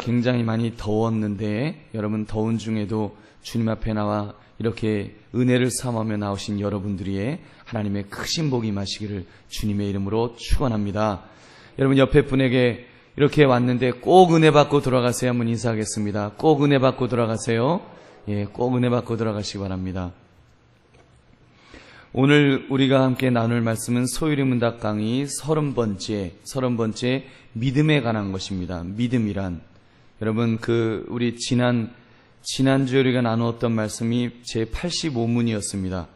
굉장히 많이 더웠는데 여러분 더운 중에도 주님 앞에 나와 이렇게 은혜를 삼으며 나오신 여러분들이 하나님의 크신 복이 임하시기를 주님의 이름으로 축원합니다. 여러분 옆에 분에게 이렇게 왔는데 꼭 은혜 받고 돌아가세요. 한번 인사하겠습니다. 꼭 은혜 받고 돌아가세요. 예, 꼭 은혜 받고 돌아가시기 바랍니다. 오늘 우리가 함께 나눌 말씀은 소율의 문답 강의 30번째 믿음에 관한 것입니다. 믿음이란 여러분 우리 지난주에 우리가 나누었던 말씀이 제 85문이었습니다.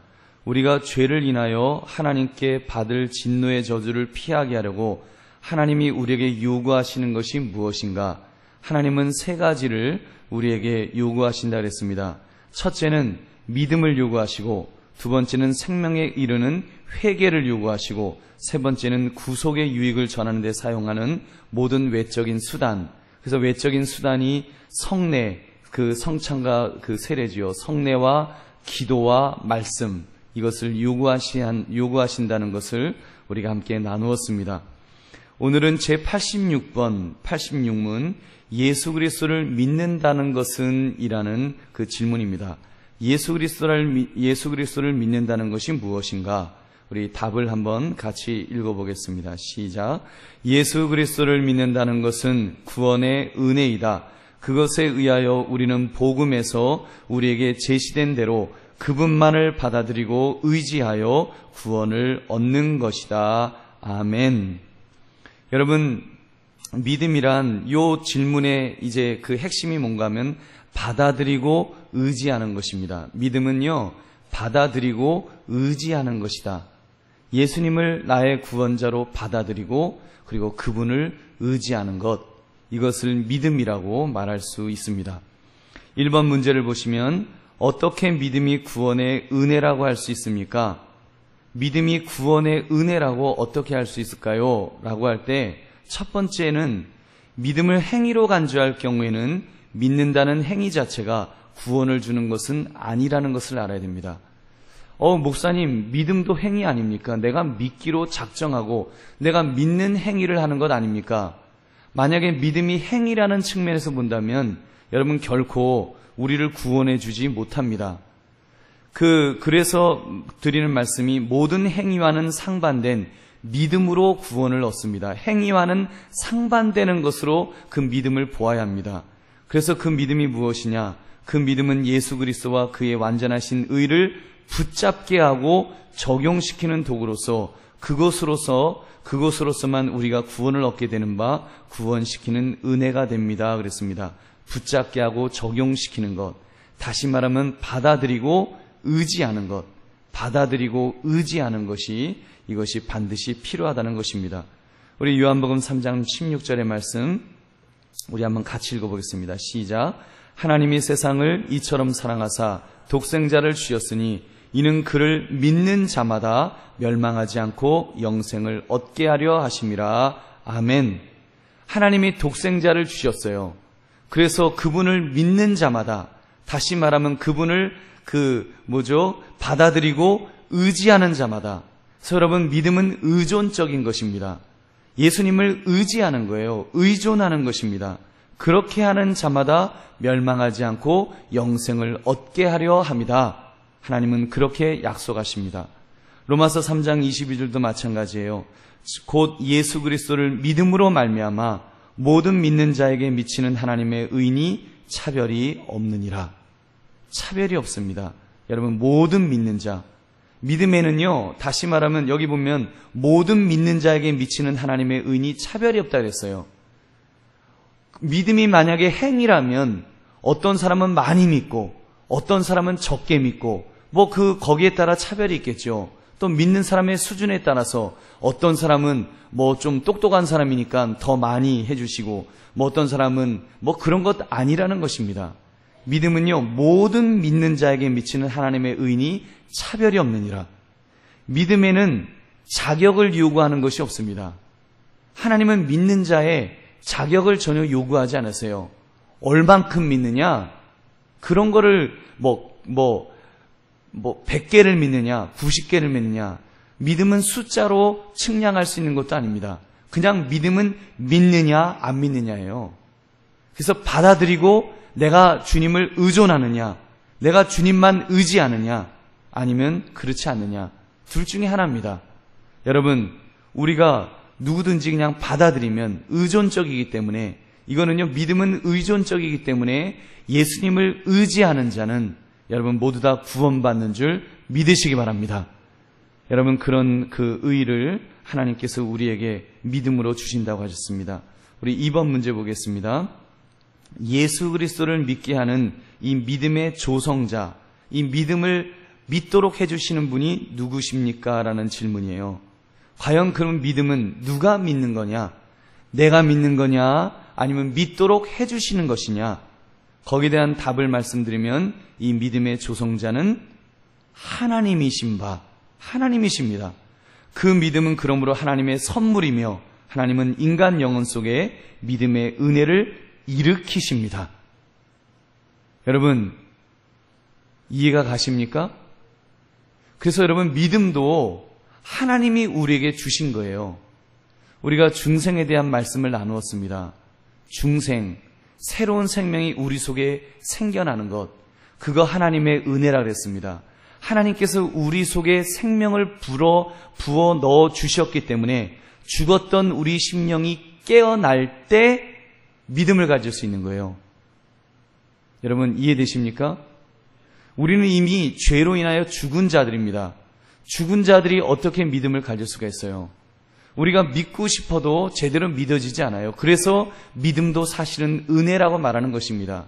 우리가 죄를 인하여 하나님께 받을 진노의 저주를 피하게 하려고 하나님이 우리에게 요구하시는 것이 무엇인가? 하나님은 세 가지를 우리에게 요구하신다 그랬습니다. 첫째는 믿음을 요구하시고, 두 번째는 생명에 이르는 회개를 요구하시고, 세 번째는 구속의 유익을 전하는 데 사용하는 모든 외적인 수단. 그래서 외적인 수단이 성례, 성찬과 세례지요. 성례와 기도와 말씀, 이것을 요구하신다는 것을 우리가 함께 나누었습니다. 오늘은 제 86문 예수 그리스도를 믿는다는 것은 이라는 그 질문입니다. 예수 그리스도를 믿는다는 것이 무엇인가? 우리 답을 한번 같이 읽어보겠습니다. 시작. 예수 그리스도를 믿는다는 것은 구원의 은혜이다. 그것에 의하여 우리는 복음에서 우리에게 제시된 대로 그분만을 받아들이고 의지하여 구원을 얻는 것이다. 아멘. 여러분, 믿음이란 요 질문의 이제 그 핵심이 뭔가 하면 받아들이고 의지하는 것입니다. 믿음은요, 받아들이고 의지하는 것이다. 예수님을 나의 구원자로 받아들이고 그리고 그분을 의지하는 것, 이것을 믿음이라고 말할 수 있습니다. 1번 문제를 보시면 어떻게 믿음이 구원의 은혜라고 할 수 있습니까? 믿음이 구원의 은혜라고 어떻게 할 수 있을까요? 라고 할 때 첫 번째는 믿음을 행위로 간주할 경우에는 믿는다는 행위 자체가 구원을 주는 것은 아니라는 것을 알아야 됩니다. 목사님, 믿음도 행위 아닙니까? 내가 믿기로 작정하고 내가 믿는 행위를 하는 것 아닙니까? 만약에 믿음이 행위라는 측면에서 본다면 여러분 결코 우리를 구원해 주지 못합니다. 그래서 드리는 말씀이 모든 행위와는 상반된 믿음으로 구원을 얻습니다. 행위와는 상반되는 것으로 그 믿음을 보아야 합니다. 그래서 그 믿음이 무엇이냐? 그 믿음은 예수 그리스도와 그의 완전하신 의를 붙잡게 하고 적용시키는 도구로서 그것으로서만 우리가 구원을 얻게 되는 바 구원시키는 은혜가 됩니다. 그랬습니다. 붙잡게 하고 적용시키는 것. 다시 말하면 받아들이고 의지하는 것. 받아들이고 의지하는 것이 이것이 반드시 필요하다는 것입니다. 우리 요한복음 3장 16절의 말씀 우리 한번 같이 읽어보겠습니다. 시작. 하나님이 세상을 이처럼 사랑하사 독생자를 주셨으니 이는 그를 믿는 자마다 멸망하지 않고 영생을 얻게 하려 하심이라. 아멘. 하나님이 독생자를 주셨어요. 그래서 그분을 믿는 자마다, 다시 말하면 그분을 받아들이고 의지하는 자마다. 그래서 여러분, 믿음은 의존적인 것입니다. 예수님을 의지하는 거예요. 의존하는 것입니다. 그렇게 하는 자마다 멸망하지 않고 영생을 얻게 하려 합니다. 하나님은 그렇게 약속하십니다. 로마서 3장 22절도 마찬가지예요. 곧 예수 그리스도를 믿음으로 말미암아 모든 믿는 자에게 미치는 하나님의 의인이 차별이 없느니라. 차별이 없습니다. 여러분, 모든 믿는 자, 믿음에는요, 다시 말하면 여기 보면 모든 믿는 자에게 미치는 하나님의 의인이 차별이 없다 그랬어요. 믿음이 만약에 행위라면 어떤 사람은 많이 믿고 어떤 사람은 적게 믿고 거기에 따라 차별이 있겠죠. 또 믿는 사람의 수준에 따라서 어떤 사람은 좀 똑똑한 사람이니까 더 많이 해주시고 어떤 사람은 그런 것 아니라는 것입니다. 믿음은요, 모든 믿는 자에게 미치는 하나님의 의인이 차별이 없느니라. 믿음에는 자격을 요구하는 것이 없습니다. 하나님은 믿는 자의 자격을 전혀 요구하지 않으세요. 얼만큼 믿느냐? 그런 거를 100개를 믿느냐? 90개를 믿느냐? 믿음은 숫자로 측량할 수 있는 것도 아닙니다. 그냥 믿음은 믿느냐 안 믿느냐예요. 그래서 받아들이고 내가 주님을 의존하느냐, 내가 주님만 의지하느냐, 아니면 그렇지 않느냐. 둘 중에 하나입니다. 여러분, 우리가 누구든지 그냥 받아들이면 의존적이기 때문에, 이거는요, 믿음은 의존적이기 때문에 예수님을 의지하는 자는 여러분 모두 다 구원받는 줄 믿으시기 바랍니다. 여러분, 그런 그 의의를 하나님께서 우리에게 믿음으로 주신다고 하셨습니다. 우리 2번 문제 보겠습니다. 예수 그리스도를 믿게 하는 이 믿음의 조성자, 이 믿음을 믿도록 해주시는 분이 누구십니까? 라는 질문이에요. 과연 그런 믿음은 누가 믿는 거냐? 내가 믿는 거냐? 아니면 믿도록 해주시는 것이냐? 거기에 대한 답을 말씀드리면 이 믿음의 조성자는 하나님이십니다. 그 믿음은 그러므로 하나님의 선물이며 하나님은 인간 영혼 속에 믿음의 은혜를 일으키십니다. 여러분, 이해가 가십니까? 그래서 여러분, 믿음도 하나님이 우리에게 주신 거예요. 우리가 중생에 대한 말씀을 나누었습니다. 중생, 새로운 생명이 우리 속에 생겨나는 것, 그거 하나님의 은혜라 그랬습니다. 하나님께서 우리 속에 생명을 부어 넣어 주셨기 때문에 죽었던 우리 심령이 깨어날 때 믿음을 가질 수 있는 거예요. 여러분, 이해되십니까? 우리는 이미 죄로 인하여 죽은 자들입니다. 죽은 자들이 어떻게 믿음을 가질 수가 있어요? 우리가 믿고 싶어도 제대로 믿어지지 않아요. 그래서 믿음도 사실은 은혜라고 말하는 것입니다.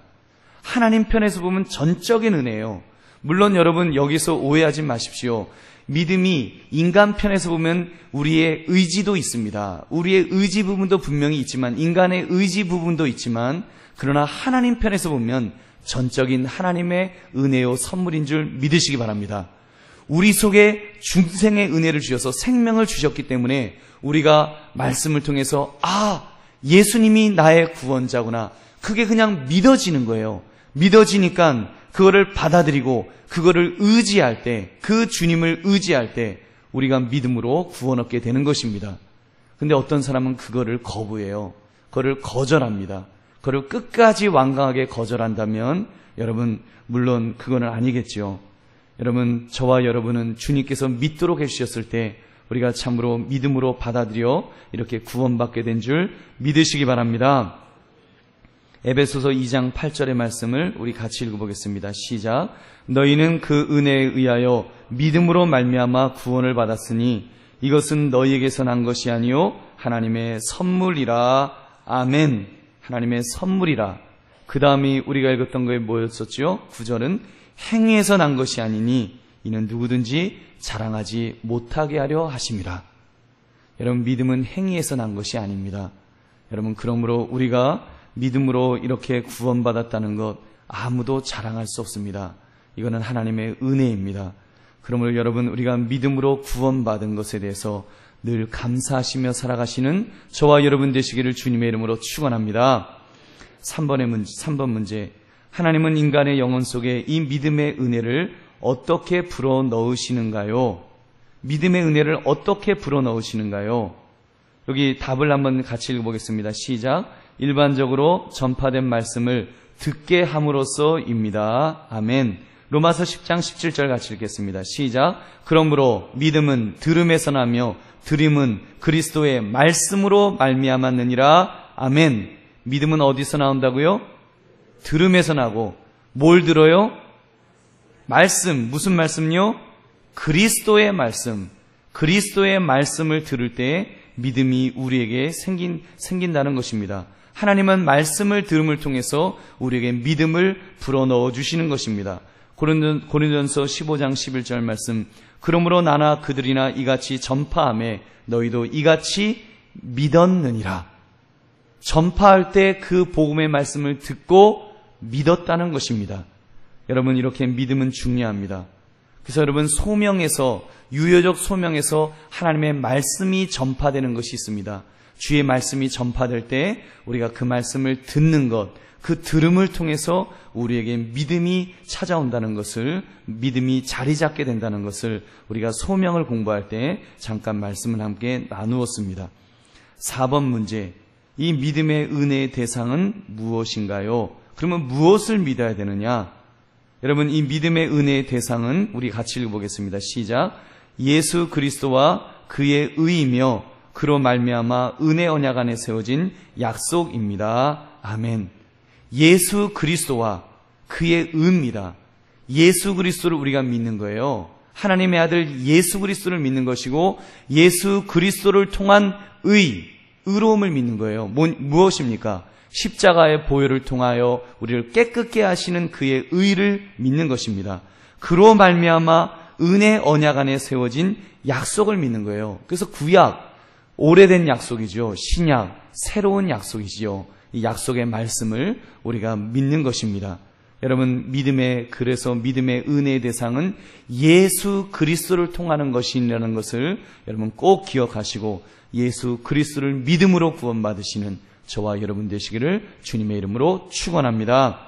하나님 편에서 보면 전적인 은혜예요. 물론 여러분, 여기서 오해하지 마십시오. 믿음이 인간 편에서 보면 우리의 의지도 있습니다. 우리의 의지 부분도 분명히 있지만, 인간의 의지 부분도 있지만, 그러나 하나님 편에서 보면 전적인 하나님의 은혜요 선물인 줄 믿으시기 바랍니다. 우리 속에 중생의 은혜를 주셔서 생명을 주셨기 때문에 우리가 말씀을 통해서 예수님이 나의 구원자구나, 그게 그냥 믿어지는 거예요. 믿어지니까 그거를 받아들이고 그거를 의지할 때, 그 주님을 의지할 때 우리가 믿음으로 구원 얻게 되는 것입니다. 근데 어떤 사람은 그거를 거부해요. 그거를 거절합니다. 그걸 끝까지 완강하게 거절한다면 여러분, 물론 그거는 아니겠죠. 여러분, 저와 여러분은 주님께서 믿도록 해주셨을 때 우리가 참으로 믿음으로 받아들여 이렇게 구원받게 된 줄 믿으시기 바랍니다. 에베소서 2장 8절의 말씀을 우리 같이 읽어보겠습니다. 시작. 너희는 그 은혜에 의하여 믿음으로 말미암아 구원을 받았으니 이것은 너희에게서 난 것이 아니요 하나님의 선물이라. 아멘. 하나님의 선물이라. 그 다음이 우리가 읽었던 거에 뭐였었죠? 9절은 행위에서 난 것이 아니니 이는 누구든지 자랑하지 못하게 하려 하심이라. 여러분, 믿음은 행위에서 난 것이 아닙니다. 여러분, 그러므로 우리가 믿음으로 이렇게 구원받았다는 것 아무도 자랑할 수 없습니다. 이거는 하나님의 은혜입니다. 그러므로 여러분, 우리가 믿음으로 구원받은 것에 대해서 늘 감사하시며 살아가시는 저와 여러분 되시기를 주님의 이름으로 축원합니다. 3번 문제. 하나님은 인간의 영혼 속에 이 믿음의 은혜를 어떻게 불어 넣으시는가요? 믿음의 은혜를 어떻게 불어 넣으시는가요? 여기 답을 한번 같이 읽어보겠습니다. 시작. 일반적으로 전파된 말씀을 듣게 함으로써입니다. 아멘. 로마서 10장 17절 같이 읽겠습니다. 시작. 그러므로 믿음은 들음에서 나며 들음은 그리스도의 말씀으로 말미암았느니라. 아멘. 믿음은 어디서 나온다고요? 들음에서 나고. 뭘 들어요? 말씀. 무슨 말씀요? 그리스도의 말씀. 그리스도의 말씀을 들을 때 믿음이 우리에게 생긴다는 것입니다. 하나님은 말씀을 들음을 통해서 우리에게 믿음을 불어넣어 주시는 것입니다. 고린도전서 15장 11절 말씀. 그러므로 나나 그들이나 이같이 전파하매 너희도 이같이 믿었느니라. 전파할 때 그 복음의 말씀을 듣고 믿었다는 것입니다. 여러분, 이렇게 믿음은 중요합니다. 그래서 여러분, 소명에서, 유효적 소명에서 하나님의 말씀이 전파되는 것이 있습니다. 주의 말씀이 전파될 때 우리가 그 말씀을 듣는 것, 그 들음을 통해서 우리에게 믿음이 찾아온다는 것을, 믿음이 자리 잡게 된다는 것을 우리가 소명을 공부할 때 잠깐 말씀을 함께 나누었습니다. 4번 문제. 이 믿음의 은혜의 대상은 무엇인가요? 그러면 무엇을 믿어야 되느냐? 여러분, 이 믿음의 은혜의 대상은 우리 같이 읽어보겠습니다. 시작. 예수 그리스도와 그의 의이며 그로 말미암아 은혜 언약 안에 세워진 약속입니다. 아멘. 예수 그리스도와 그의 의입니다. 예수 그리스도를 우리가 믿는 거예요. 하나님의 아들 예수 그리스도를 믿는 것이고 예수 그리스도를 통한 의로움을 믿는 거예요. 무엇입니까? 십자가의 보혈을 통하여 우리를 깨끗게 하시는 그의 의를 믿는 것입니다. 그로 말미암아 은혜 언약 안에 세워진 약속을 믿는 거예요. 그래서 구약, 오래된 약속이죠. 신약, 새로운 약속이지요. 이 약속의 말씀을 우리가 믿는 것입니다. 여러분, 그래서 믿음의 은혜의 대상은 예수 그리스도를 통하는 것이라는 것을 여러분 꼭 기억하시고 예수 그리스도를 믿음으로 구원받으시는 저와 여러분 되시기를 주님의 이름으로 축원합니다.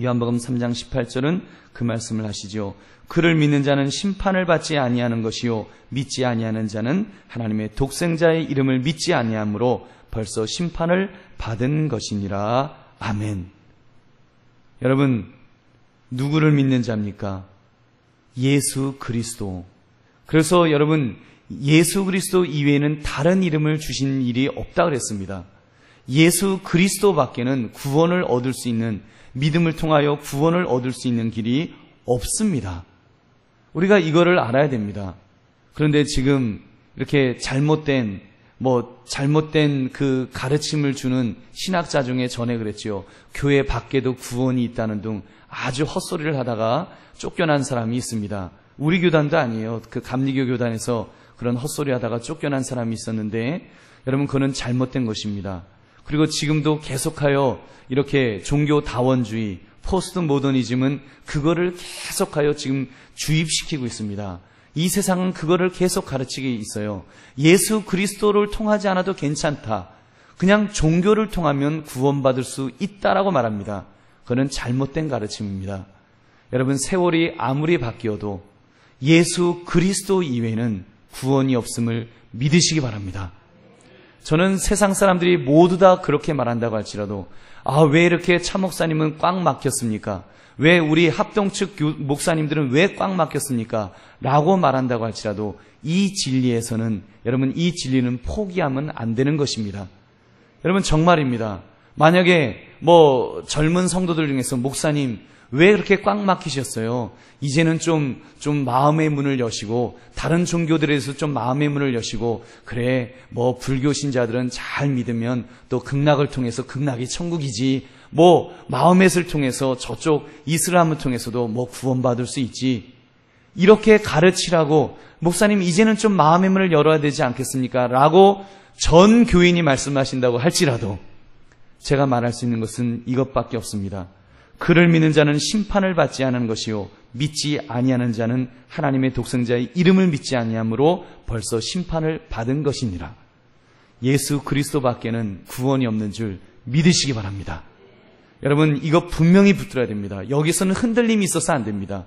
요한복음 3장 18절은 그 말씀을 하시죠. 그를 믿는 자는 심판을 받지 아니하는 것이요 믿지 아니하는 자는 하나님의 독생자의 이름을 믿지 아니하므로 벌써 심판을 받은 것이니라. 아멘. 여러분, 누구를 믿는 자입니까? 예수 그리스도. 그래서 여러분, 예수 그리스도 이외에는 다른 이름을 주신 일이 없다 그랬습니다. 예수 그리스도밖에는 구원을 얻을 수 있는, 믿음을 통하여 구원을 얻을 수 있는 길이 없습니다. 우리가 이거를 알아야 됩니다. 그런데 지금 이렇게 잘못된 그 가르침을 주는 신학자 중에 전에 그랬지요. 교회 밖에도 구원이 있다는 등 아주 헛소리를 하다가 쫓겨난 사람이 있습니다. 우리 교단도 아니에요. 그 감리교 교단에서 그런 헛소리 하다가 쫓겨난 사람이 있었는데 여러분, 그거는 잘못된 것입니다. 그리고 지금도 계속하여 이렇게 종교 다원주의, 포스트 모더니즘은 그거를 계속하여 지금 주입시키고 있습니다. 이 세상은 그거를 계속 가르치고 있어요. 예수 그리스도를 통하지 않아도 괜찮다. 그냥 종교를 통하면 구원받을 수 있다라고 말합니다. 그건 잘못된 가르침입니다. 여러분, 세월이 아무리 바뀌어도 예수 그리스도 이외에는 구원이 없음을 믿으시기 바랍니다. 저는 세상 사람들이 모두 다 그렇게 말한다고 할지라도 왜 이렇게 차 목사님은 꽉 막혔습니까? 왜 우리 합동 측 목사님들은 왜 꽉 막혔습니까? 라고 말한다고 할지라도 이 진리에서는 여러분, 이 진리는 포기하면 안 되는 것입니다. 여러분, 정말입니다. 만약에 젊은 성도들 중에서 목사님 왜 그렇게 꽉 막히셨어요? 이제는 좀 마음의 문을 여시고 다른 종교들에서 좀 마음의 문을 여시고 그래 불교 신자들은 잘 믿으면 또 극락을 통해서 극락이 천국이지 마음의를 통해서 저쪽 이슬람을 통해서도 구원받을 수 있지. 이렇게 가르치라고 목사님 이제는 좀 마음의 문을 열어야 되지 않겠습니까? 라고 전 교인이 말씀하신다고 할지라도 제가 말할 수 있는 것은 이것밖에 없습니다. 그를 믿는 자는 심판을 받지 않은 것이요 믿지 아니하는 자는 하나님의 독생자의 이름을 믿지 아니하므로 벌써 심판을 받은 것이니라. 예수 그리스도밖에는 구원이 없는 줄 믿으시기 바랍니다. 여러분, 이거 분명히 붙들어야 됩니다. 여기서는 흔들림이 있어서 안 됩니다.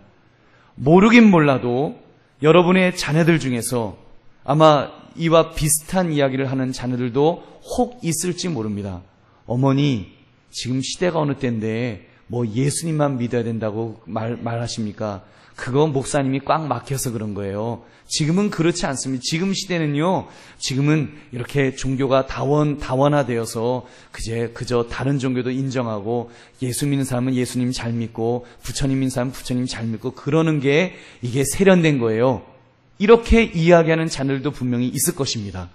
모르긴 몰라도 여러분의 자녀들 중에서 아마 이와 비슷한 이야기를 하는 자녀들도 혹 있을지 모릅니다. 어머니, 지금 시대가 어느 때인데 예수님만 믿어야 된다고 말하십니까? 그거 목사님이 꽉 막혀서 그런 거예요. 지금은 그렇지 않습니다. 지금 시대는요, 지금은 이렇게 종교가 다원화되어서 그저 다른 종교도 인정하고 예수 믿는 사람은 예수님 잘 믿고 부처님 믿는 사람은 부처님 잘 믿고 그러는 게 이게 세련된 거예요. 이렇게 이야기하는 자들도 분명히 있을 것입니다.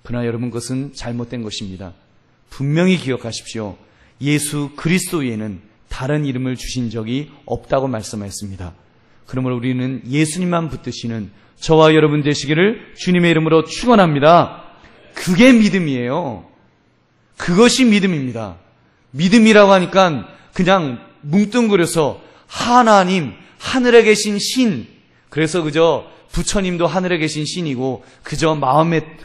그러나 여러분, 그것은 잘못된 것입니다. 분명히 기억하십시오. 예수 그리스도 외에는 다른 이름을 주신 적이 없다고 말씀하였습니다. 그러므로 우리는 예수님만 붙드시는 저와 여러분 되시기를 주님의 이름으로 축원합니다. 그게 믿음이에요. 그것이 믿음입니다. 믿음이라고 하니까 그냥 뭉뚱그려서 하나님, 하늘에 계신 신, 그래서 그저 부처님도 하늘에 계신 신이고 그저 마음에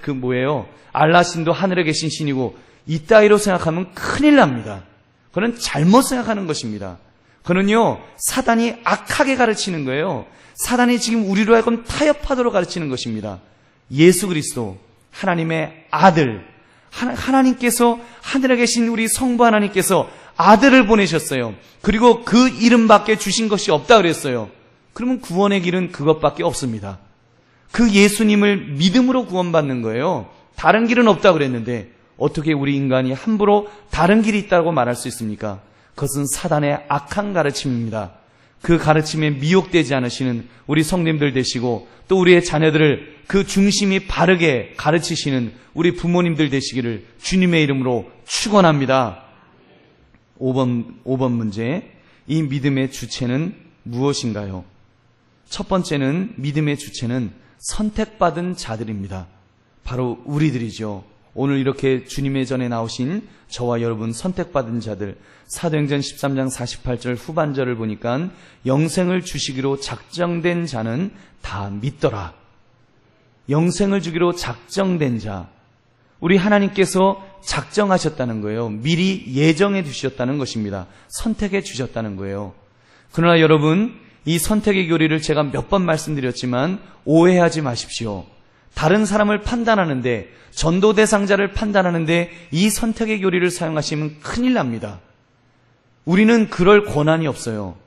알라신도 하늘에 계신 신이고 이따위로 생각하면 큰일 납니다. 그건 잘못 생각하는 것입니다. 그는요, 사단이 악하게 가르치는 거예요. 사단이 지금 우리로 하여금 타협하도록 가르치는 것입니다. 예수 그리스도, 하나님의 아들, 하나님께서 하늘에 계신 우리 성부 하나님께서 아들을 보내셨어요. 그리고 그 이름밖에 주신 것이 없다 그랬어요. 그러면 구원의 길은 그것밖에 없습니다. 그 예수님을 믿음으로 구원받는 거예요. 다른 길은 없다 그랬는데 어떻게 우리 인간이 함부로 다른 길이 있다고 말할 수 있습니까? 그것은 사단의 악한 가르침입니다. 그 가르침에 미혹되지 않으시는 우리 성님들 되시고 또 우리의 자녀들을 그 중심이 바르게 가르치시는 우리 부모님들 되시기를 주님의 이름으로 축원합니다. 5번 문제. 이 믿음의 주체는 무엇인가요? 첫 번째는 믿음의 주체는 선택받은 자들입니다. 바로 우리들이죠. 오늘 이렇게 주님의 전에 나오신 저와 여러분 선택받은 자들, 사도행전 13장 48절 후반절을 보니까 영생을 주시기로 작정된 자는 다 믿더라. 영생을 주기로 작정된 자, 우리 하나님께서 작정하셨다는 거예요. 미리 예정해 두셨다는 것입니다. 선택해 주셨다는 거예요. 그러나 여러분, 이 선택의 교리를 제가 몇 번 말씀드렸지만 오해하지 마십시오. 다른 사람을 판단하는데, 전도 대상자를 판단하는데 이 선택의 교리를 사용하시면 큰일 납니다. 우리는 그럴 권한이 없어요.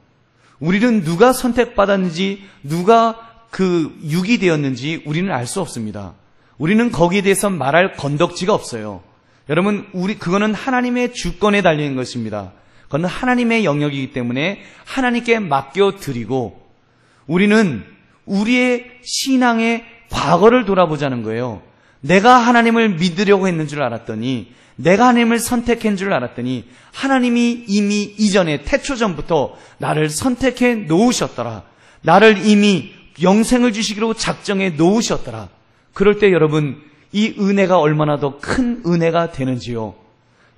우리는 누가 선택받았는지, 누가 그 육이 되었는지 우리는 알 수 없습니다. 우리는 거기에 대해서 말할 건덕지가 없어요. 여러분, 그거는 하나님의 주권에 달린 것입니다. 그건 하나님의 영역이기 때문에 하나님께 맡겨드리고, 우리는 우리의 신앙의 과거를 돌아보자는 거예요. 내가 하나님을 믿으려고 했는 줄 알았더니, 내가 하나님을 선택한 줄 알았더니 하나님이 이미 이전에 태초전부터 나를 선택해 놓으셨더라. 나를 이미 영생을 주시기로 작정해 놓으셨더라. 그럴 때 여러분, 이 은혜가 얼마나 더 큰 은혜가 되는지요.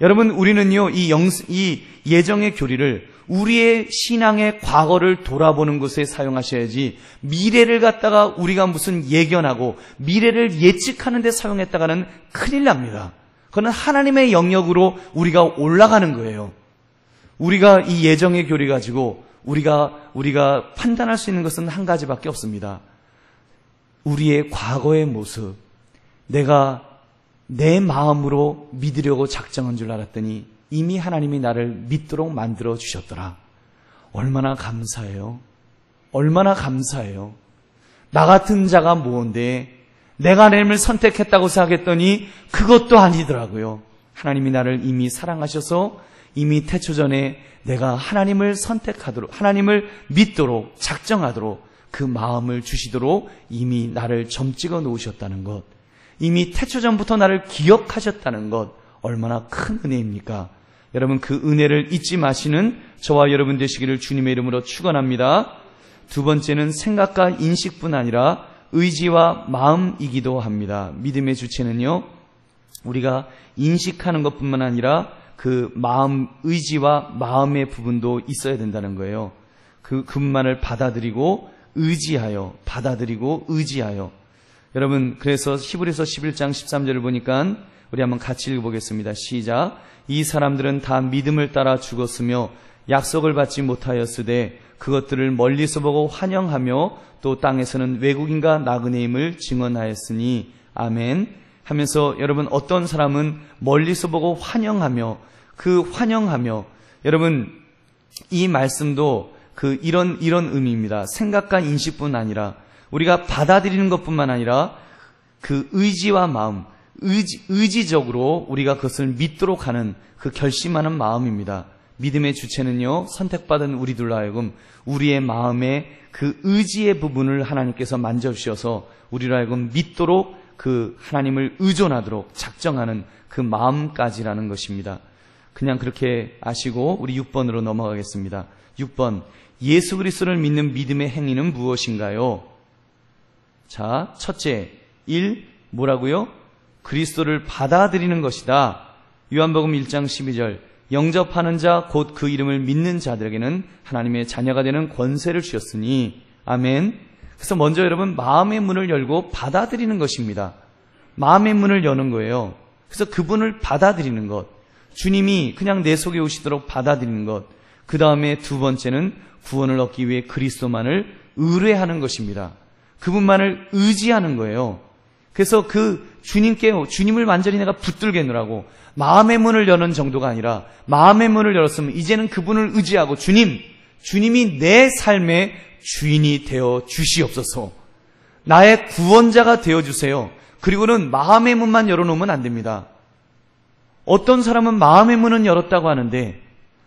여러분, 우리는요, 이 예정의 교리를 우리의 신앙의 과거를 돌아보는 것에 사용하셔야지, 미래를 갖다가 우리가 무슨 예견하고 미래를 예측하는 데 사용했다가는 큰일 납니다. 그건 하나님의 영역으로 우리가 올라가는 거예요. 우리가 이 예정의 교리 가지고 우리가 판단할 수 있는 것은 한 가지밖에 없습니다. 우리의 과거의 모습, 내가 내 마음으로 믿으려고 작정한 줄 알았더니 이미 하나님이 나를 믿도록 만들어 주셨더라. 얼마나 감사해요. 얼마나 감사해요. 나 같은 자가 뭔데 내가 하나님을 선택했다고 생각했더니 그것도 아니더라고요. 하나님이 나를 이미 사랑하셔서 이미 태초전에 내가 하나님을 선택하도록, 하나님을 믿도록, 작정하도록 그 마음을 주시도록 이미 나를 점찍어 놓으셨다는 것, 이미 태초전부터 나를 기억하셨다는 것, 얼마나 큰 은혜입니까? 여러분, 그 은혜를 잊지 마시는 저와 여러분 되시기를 주님의 이름으로 축원합니다. 두 번째는 생각과 인식뿐 아니라 의지와 마음이기도 합니다. 믿음의 주체는요, 우리가 인식하는 것뿐만 아니라 그 마음, 의지와 마음의 부분도 있어야 된다는 거예요. 그분만을 받아들이고 의지하여, 받아들이고 의지하여. 여러분, 그래서 히브리서 11장 13절을 보니까 우리 한번 같이 읽어보겠습니다. 시작. 이 사람들은 다 믿음을 따라 죽었으며 약속을 받지 못하였으되 그것들을 멀리서 보고 환영하며 또 땅에서는 외국인과 나그네임을 증언하였으니 아멘 하면서, 여러분, 어떤 사람은 멀리서 보고 환영하며, 여러분, 이 말씀도 이런 의미입니다. 생각과 인식뿐 아니라 우리가 받아들이는 것뿐만 아니라 그 의지와 마음, 의지적으로 우리가 그것을 믿도록 하는 그 결심하는 마음입니다. 믿음의 주체는요, 선택받은 우리들로 하여금 우리의 마음의 그 의지의 부분을 하나님께서 만져주셔서 우리로 하여금 믿도록 그 하나님을 의존하도록 작정하는 그 마음까지라는 것입니다. 그냥 그렇게 아시고 우리 6번으로 넘어가겠습니다. 6번, 예수 그리스도를 믿는 믿음의 행위는 무엇인가요? 자, 첫째, 1, 뭐라고요? 그리스도를 받아들이는 것이다. 요한복음 1장 12절, 영접하는 자 곧 그 이름을 믿는 자들에게는 하나님의 자녀가 되는 권세를 주셨으니 아멘. 그래서 먼저 여러분, 마음의 문을 열고 받아들이는 것입니다. 마음의 문을 여는 거예요. 그래서 그분을 받아들이는 것, 주님이 그냥 내 속에 오시도록 받아들이는 것. 그 다음에 두 번째는 구원을 얻기 위해 그리스도만을 의뢰하는 것입니다. 그분만을 의지하는 거예요. 그래서 그 주님을 완전히 내가 붙들겠노라고 마음의 문을 여는 정도가 아니라 마음의 문을 열었으면 이제는 그분을 의지하고 주님이 내 삶의 주인이 되어 주시옵소서. 나의 구원자가 되어 주세요. 그리고는 마음의 문만 열어놓으면 안 됩니다. 어떤 사람은 마음의 문은 열었다고 하는데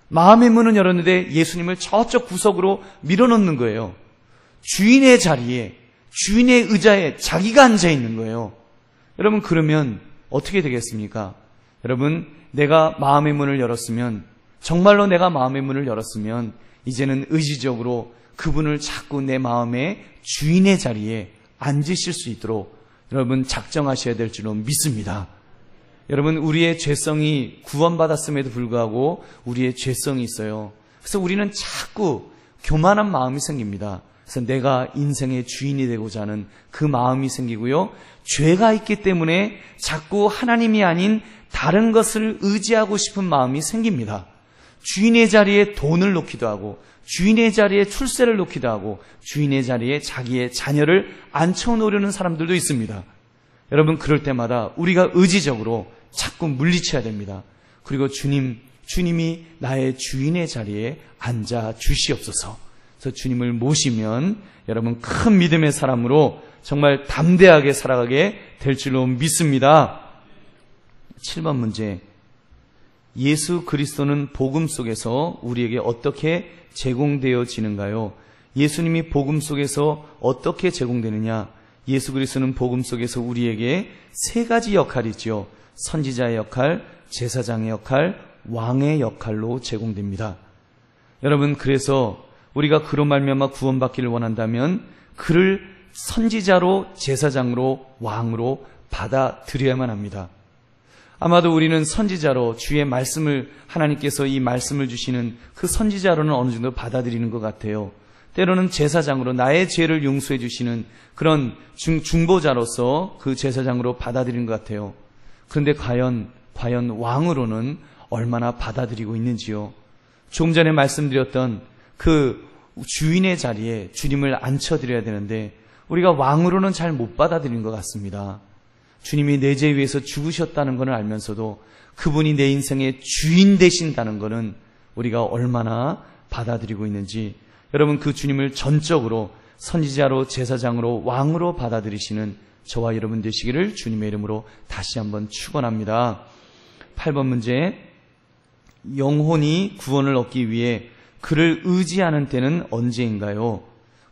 마음의 문은 열었는데 예수님을 저쪽 구석으로 밀어넣는 거예요. 주인의 자리에, 주인의 의자에 자기가 앉아 있는 거예요. 여러분, 그러면 어떻게 되겠습니까? 여러분, 내가 마음의 문을 열었으면, 정말로 내가 마음의 문을 열었으면 이제는 의지적으로 그분을 자꾸 내 마음의 주인의 자리에 앉으실 수 있도록 여러분 작정하셔야 될 줄로 믿습니다. 여러분, 우리의 죄성이 구원받았음에도 불구하고 우리의 죄성이 있어요. 그래서 우리는 자꾸 교만한 마음이 생깁니다. 그래서 내가 인생의 주인이 되고자 하는 그 마음이 생기고요. 죄가 있기 때문에 자꾸 하나님이 아닌 다른 것을 의지하고 싶은 마음이 생깁니다. 주인의 자리에 돈을 놓기도 하고, 주인의 자리에 출세를 놓기도 하고, 주인의 자리에 자기의 자녀를 앉혀놓으려는 사람들도 있습니다. 여러분, 그럴 때마다 우리가 의지적으로 자꾸 물리쳐야 됩니다. 그리고 주님이 나의 주인의 자리에 앉아 주시옵소서. 그래서 주님을 모시면 여러분 큰 믿음의 사람으로 정말 담대하게 살아가게 될 줄로 믿습니다. 7번 문제. 예수 그리스도는 복음 속에서 우리에게 어떻게 제공되어지는가요? 예수님이 복음 속에서 어떻게 제공되느냐? 예수 그리스도는 복음 속에서 우리에게 세 가지 역할이 있죠. 선지자의 역할, 제사장의 역할, 왕의 역할로 제공됩니다. 여러분, 그래서 우리가 그로 말미암아 구원받기를 원한다면 그를 선지자로, 제사장으로, 왕으로 받아들여야만 합니다. 아마도 우리는 선지자로 주의 말씀을, 하나님께서 이 말씀을 주시는 그 선지자로는 어느 정도 받아들이는 것 같아요. 때로는 제사장으로 나의 죄를 용서해 주시는 그런 중보자로서 그 제사장으로 받아들이는 것 같아요. 그런데 과연 왕으로는 얼마나 받아들이고 있는지요? 조금 전에 말씀드렸던 그 주인의 자리에 주님을 앉혀드려야 되는데 우리가 왕으로는 잘 못 받아들이는 것 같습니다. 주님이 내 죄 위해서 죽으셨다는 것을 알면서도 그분이 내 인생의 주인 되신다는 것은 우리가 얼마나 받아들이고 있는지, 여러분, 그 주님을 전적으로 선지자로, 제사장으로, 왕으로 받아들이시는 저와 여러분 되시기를 주님의 이름으로 다시 한번 축원합니다. 8번 문제. 영혼이 구원을 얻기 위해 그를 의지하는 때는 언제인가요?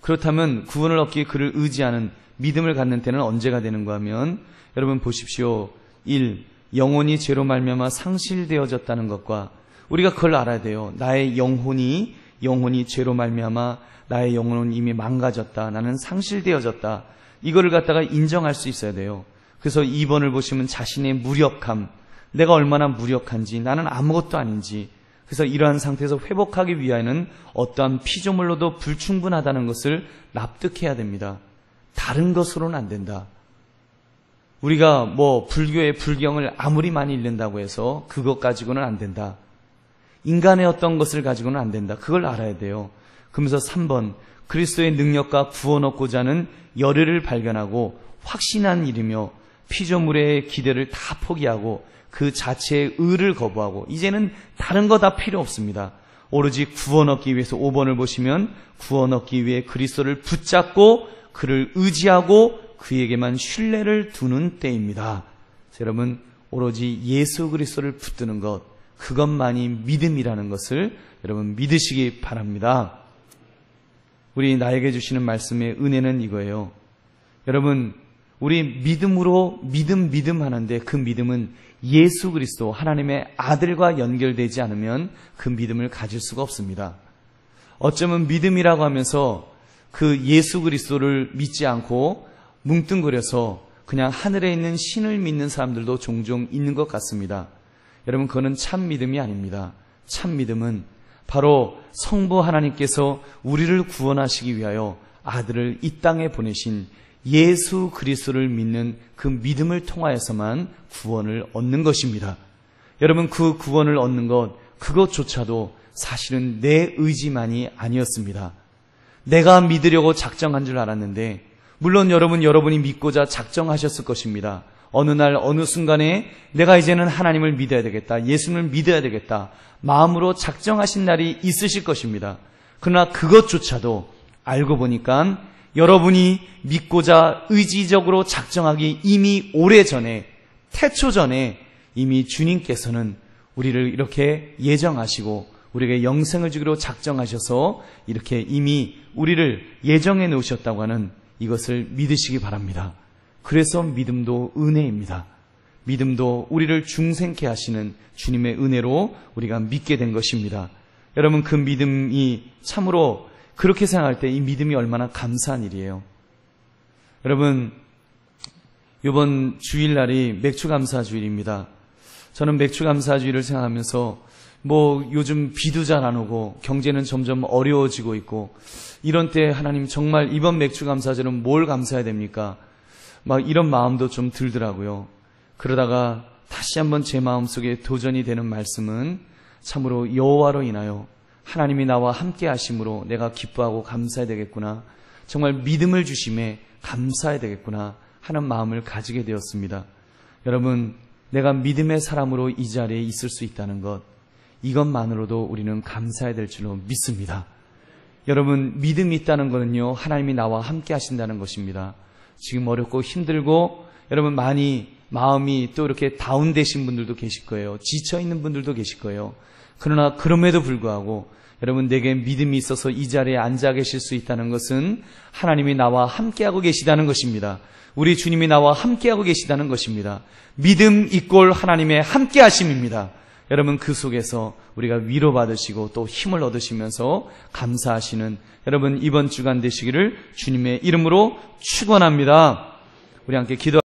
그렇다면 구원을 얻기 위해 그를 의지하는 믿음을 갖는 때는 언제가 되는가 하면, 여러분 보십시오. 1. 영혼이 죄로 말미암아 상실되어졌다는 것과, 우리가 그걸 알아야 돼요. 나의 영혼이 죄로 말미암아 나의 영혼은 이미 망가졌다, 나는 상실되어졌다, 이거를 갖다가 인정할 수 있어야 돼요. 그래서 2번을 보시면 자신의 무력함, 내가 얼마나 무력한지, 나는 아무것도 아닌지, 그래서 이러한 상태에서 회복하기 위하여는 어떠한 피조물로도 불충분하다는 것을 납득해야 됩니다. 다른 것으로는 안 된다. 우리가 불교의 불경을 아무리 많이 읽는다고 해서 그것 가지고는 안 된다. 인간의 어떤 것을 가지고는 안 된다. 그걸 알아야 돼요. 그러면서 3번, 그리스도의 능력과 구원 얻고자 하는 열의를 발견하고 확신한 일이며 피조물의 기대를 다 포기하고 그 자체의 의를 거부하고 이제는 다른 거 다 필요 없습니다. 오로지 구원 얻기 위해서 5번을 보시면 구원 얻기 위해 그리스도를 붙잡고 그를 의지하고 그에게만 신뢰를 두는 때입니다. 여러분, 오로지 예수 그리스도를 붙드는 것, 그것만이 믿음이라는 것을 여러분 믿으시기 바랍니다. 우리 나에게 주시는 말씀의 은혜는 이거예요. 여러분, 우리 믿음으로 믿음 하는데 그 믿음은 예수 그리스도 하나님의 아들과 연결되지 않으면 그 믿음을 가질 수가 없습니다. 어쩌면 믿음이라고 하면서 그 예수 그리스도를 믿지 않고 뭉뚱그려서 그냥 하늘에 있는 신을 믿는 사람들도 종종 있는 것 같습니다. 여러분, 그거는 참 믿음이 아닙니다. 참 믿음은 바로 성부 하나님께서 우리를 구원하시기 위하여 아들을 이 땅에 보내신 예수 그리스도를 믿는 그 믿음을 통하여서만 구원을 얻는 것입니다. 여러분, 그 구원을 얻는 것, 그것조차도 사실은 내 의지만이 아니었습니다. 내가 믿으려고 작정한 줄 알았는데 물론 여러분이 믿고자 작정하셨을 것입니다. 어느 날 어느 순간에 내가 이제는 하나님을 믿어야 되겠다, 예수님을 믿어야 되겠다 마음으로 작정하신 날이 있으실 것입니다. 그러나 그것조차도 알고 보니까 여러분이 믿고자 의지적으로 작정하기 이미 오래전에, 태초 전에 이미 주님께서는 우리를 이렇게 예정하시고 우리에게 영생을 주기로 작정하셔서 이렇게 이미 우리를 예정해 놓으셨다고 하는 이것을 믿으시기 바랍니다. 그래서 믿음도 은혜입니다. 믿음도 우리를 중생케 하시는 주님의 은혜로 우리가 믿게 된 것입니다. 여러분, 그 믿음이 참으로 그렇게 생각할 때 이 믿음이 얼마나 감사한 일이에요. 여러분, 이번 주일날이 맥주감사주일입니다. 저는 맥주감사주일을 생각하면서 요즘 비도 잘 안 오고 경제는 점점 어려워지고 있고 이런 때 하나님 정말 이번 맥주감사절은 뭘 감사해야 됩니까? 이런 마음도 좀 들더라고요. 그러다가 다시 한번 제 마음속에 도전이 되는 말씀은 참으로 여호와로 인하여 하나님이 나와 함께 하심으로 내가 기뻐하고 감사해야 되겠구나, 정말 믿음을 주심에 감사해야 되겠구나 하는 마음을 가지게 되었습니다. 여러분, 내가 믿음의 사람으로 이 자리에 있을 수 있다는 것, 이것만으로도 우리는 감사해야 될 줄로 믿습니다. 여러분, 믿음이 있다는 것은요, 하나님이 나와 함께 하신다는 것입니다. 지금 어렵고 힘들고 여러분 많이 마음이 또 이렇게 다운되신 분들도 계실 거예요. 지쳐있는 분들도 계실 거예요. 그러나 그럼에도 불구하고 여러분, 내게 믿음이 있어서 이 자리에 앉아 계실 수 있다는 것은 하나님이 나와 함께하고 계시다는 것입니다. 우리 주님이 나와 함께하고 계시다는 것입니다. 믿음 이꼴 하나님의 함께하심입니다. 여러분, 그 속에서 우리가 위로받으시고 또 힘을 얻으시면서 감사하시는 여러분 이번 주간 되시기를 주님의 이름으로 축원합니다. 우리 함께 기도